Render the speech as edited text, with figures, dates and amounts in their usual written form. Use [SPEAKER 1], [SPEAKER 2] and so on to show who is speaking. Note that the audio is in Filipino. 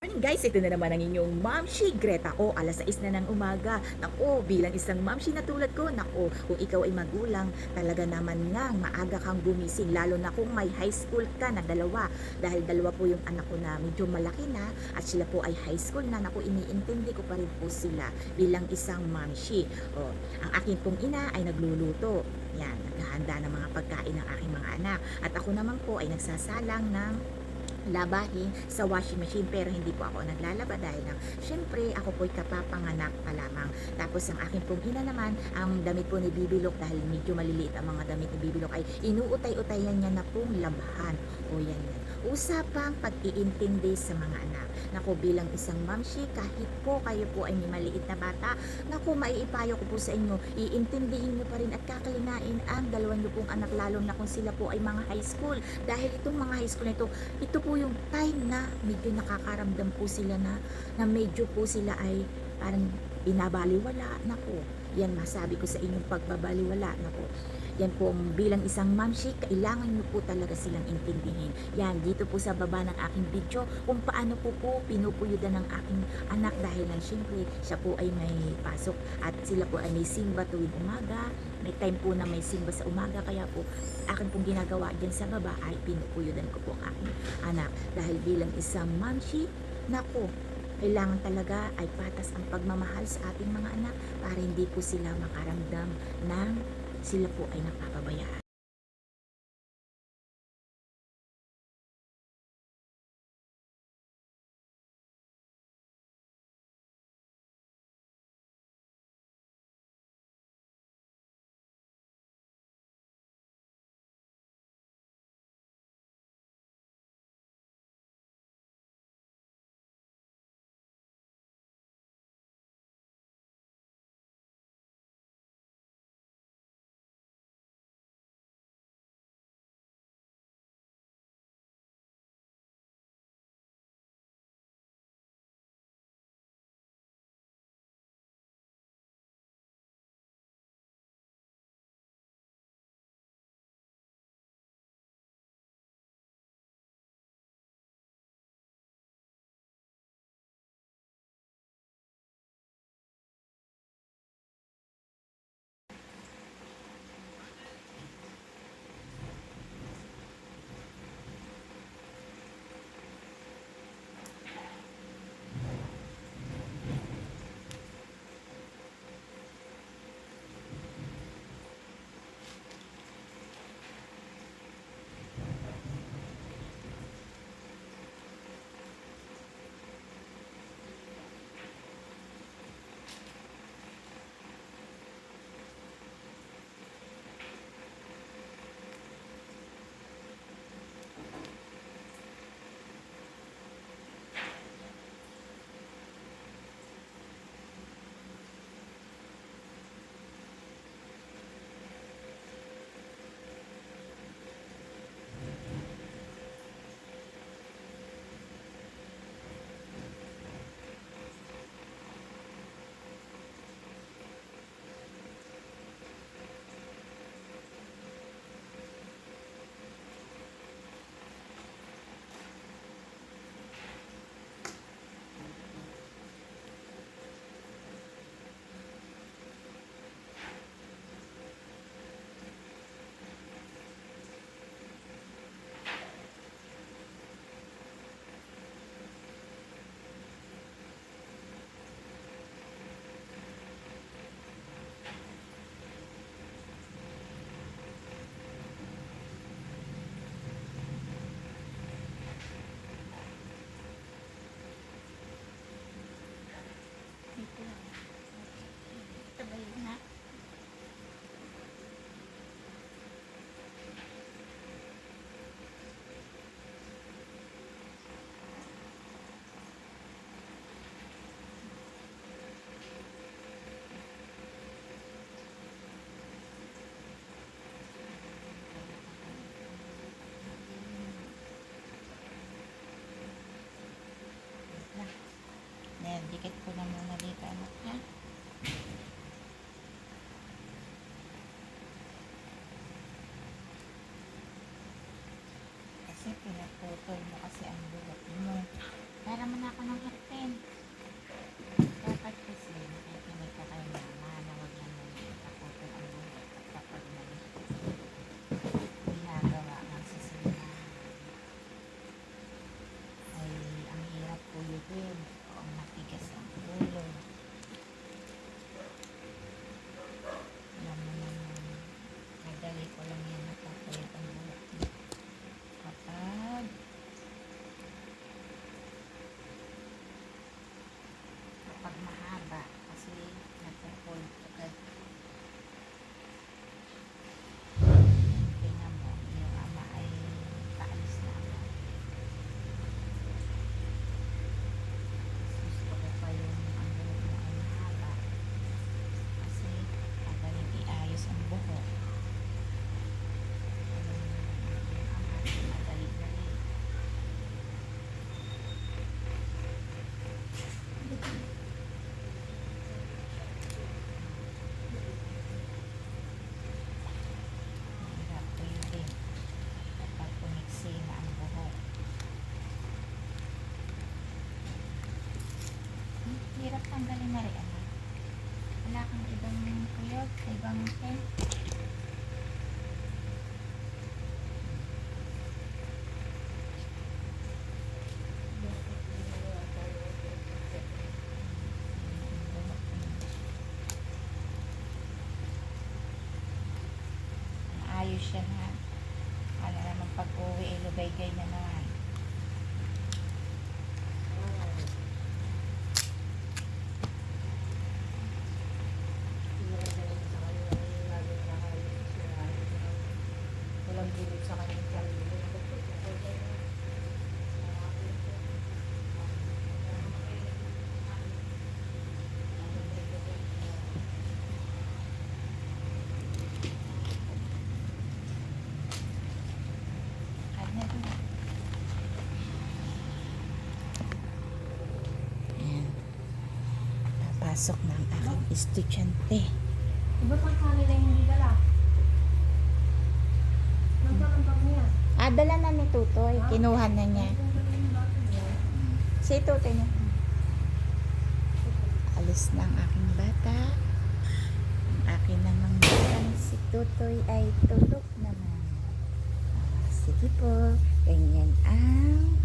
[SPEAKER 1] Morning guys, ito na naman ang inyong Mamshi Greta o alas 6 na ng umaga. Nako, bilang isang Mamshi na tulad ko, nako, kung ikaw ay magulang, talaga naman nga maaga kang gumising, lalo na kung may high school ka na dalawa. Dahil dalawa po yung anak ko na medyo malaki na at sila po ay high school na, nako, iniintindi ko pa rin po sila bilang isang Mamshi. O, ang akin pong ina ay nagluluto. Yan, naghahanda ng mga pagkain ng aking mga anak. At ako naman po ay nagsasalang ng labahin sa washing machine, pero hindi po ako naglalaba dahil lang syempre ako po'y kapapanganak pa lamang. Tapos ang aking pong ina naman, ang damit po ni Bibilok, dahil medyo maliliit ang mga damit ni Bibilok, ay inuutay-utayan niya na pong labhan. O yan yan. Usapang pag-iintindi sa mga anak. Naku, bilang isang mamshi, kahit po kayo po ay may maliit na bata, naku, maiipayo ko po sa inyo, iintindihin niyo pa rin at kakalinain ang dalawa niyo pong anak, lalo na kung sila po ay mga high school. Dahil itong mga high school na ito po yung time na medyo nakakaramdam po sila na medyo po sila ay parang binabaliwala. Nako, yan masabi ko sa inyong pagbabaliwala. Nako, yan po bilang isang mamshi, kailangan nyo po talaga silang intindihin. Yan, dito po sa baba ng aking video, kung paano po pinupuyudan ng aking anak, dahil lang syempre siya po ay may pasok at sila po ay may simba tuwing umaga. May time po na may simba sa umaga, kaya po akin pong ginagawa dyan sa baba ay pinupuyudan ko po ang aking anak. Dahil bilang isang mamshi, nako, kailangan talaga ay patas ang pagmamahal sa ating mga anak para hindi po sila makaramdam ng sila po ay napapabayaan. Sabay na. Yan, dikit ko na muna dito, anak, ha? Kasi pinaputol mo kasi ang buhok mo. Para mo na ako ng
[SPEAKER 2] Hirap tanggalin na rin. Wala kang ibang kuyog, ibang pen. Ayos yan ha. Wala naman pag-uwi, ilugay-gay na naman.
[SPEAKER 3] Walang gilid sa kanyang sarili.
[SPEAKER 2] Ano doon?
[SPEAKER 1] Ayan. Papasok na ang aking estudyante.
[SPEAKER 3] Iba pang kanila yung hindi dala. Nagkakampak niya.
[SPEAKER 1] Dala na ni Tutoy. Kinuha na niya. Si Tutoy na. Alis na ang aking bata. Ang akin namang batang si Tutoy ay tulog naman. Sige po. Ganyan ang